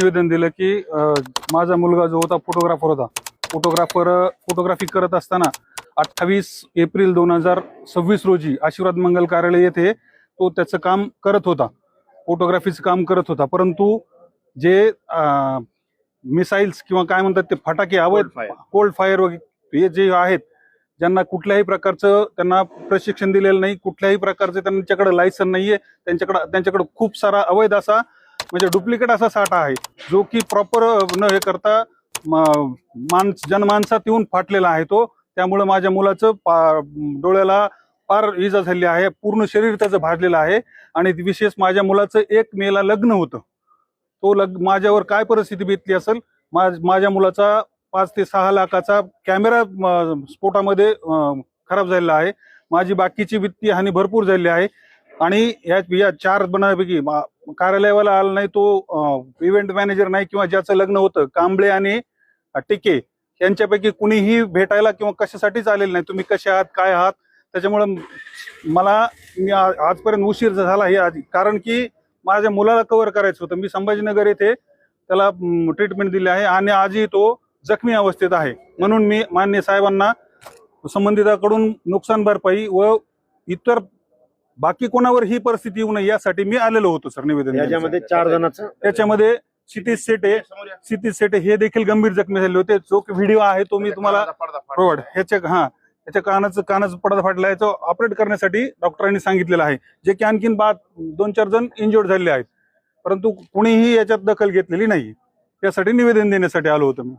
निवेदन दिलं की माझा मुलगा जो होता फोटोग्राफर फोटोग्राफी करत असताना 28 एप्रिल 2026 रोजी आशीर्वाद मंगल कार्यालय येथे तो त्याचं काम करत होता, फोटोग्राफीचं काम करत होता. परंतु जे मिसाईल्स किंवा काय म्हणतात ते फटाके अवैध कोल्ड फायर वगैरे हे जे आहेत, ज्यांना कुठल्याही प्रकारचं त्यांना प्रशिक्षण दिलेलं नाही, कुठल्याही प्रकारचे त्यांच्याकडे लायसन नाहीये, त्यांच्याकडे खूप सारा अवैध असा म्हणजे डुप्लिकेट असा साठा आहे, जो की प्रॉपर न हे करता जनमानसात येऊन फाटलेला आहे तो. त्यामुळे माझ्या मुलाचं डोळ्याला फार इजा झाली आहे, पूर्ण शरीर त्याचं भाजलेलं आहे. आणि विशेष माझ्या मुलाचं 1 मेला लग्न होतं. तो माझ्यावर काय परिस्थिती बेतली असेल. माझ्या मुलाचा 5 ते 6 लाखाचा कॅमेरा स्फोटामध्ये खराब झालेला आहे. माझी बाकीची वित्तीय हानी भरपूर झालेली आहे. आणि या 4 बनापैकी कार्यालयाला आला नाही तो इव्हेंट मॅनेजर नाही, किंवा ज्याचं लग्न होतं कांबळे आणि टिके यांच्यापैकी कुणीही भेटायला किंवा कशासाठीच आलेलं नाही. तुम्ही कसे आहात, काय आहात. त्याच्यामुळं मी आजपर्यंत उशीर झाला हे आधी, कारण की माझ्या मुलाला कव्हर करायचं होतं. मी संभाजीनगर येथे त्याला ट्रीटमेंट दिली आहे आणि आजही तो जखमी अवस्थेत आहे. म्हणून मी माननीय साहेबांना संबंधिताकडून नुकसान भरपाई व इतर बाकी कोणावर ही परिस्थिती येऊ नये यासाठी मी आलेलो होतो सर निवेदन. याच्यामध्ये 4 जणांचं त्याच्यामध्ये क्षितिज सेटे हे देखील गंभीर जखमी झाले होते. जो व्हिडिओ आहे तो मी तुम्हाला प्रोव्हाइड त्याच्या कानाचा पडदा फाटला आहे, तो ऑपरेट करण्यासाठी डॉक्टरांनी सांगितलेलं आहे. जे की आणखीन 2-4 जण इंजर्ड झालेले आहेत, परंतु कुणीही याच्यात दखल घेतलेली नाही. त्यासाठी निवेदन देण्यासाठी आलो होतो मी.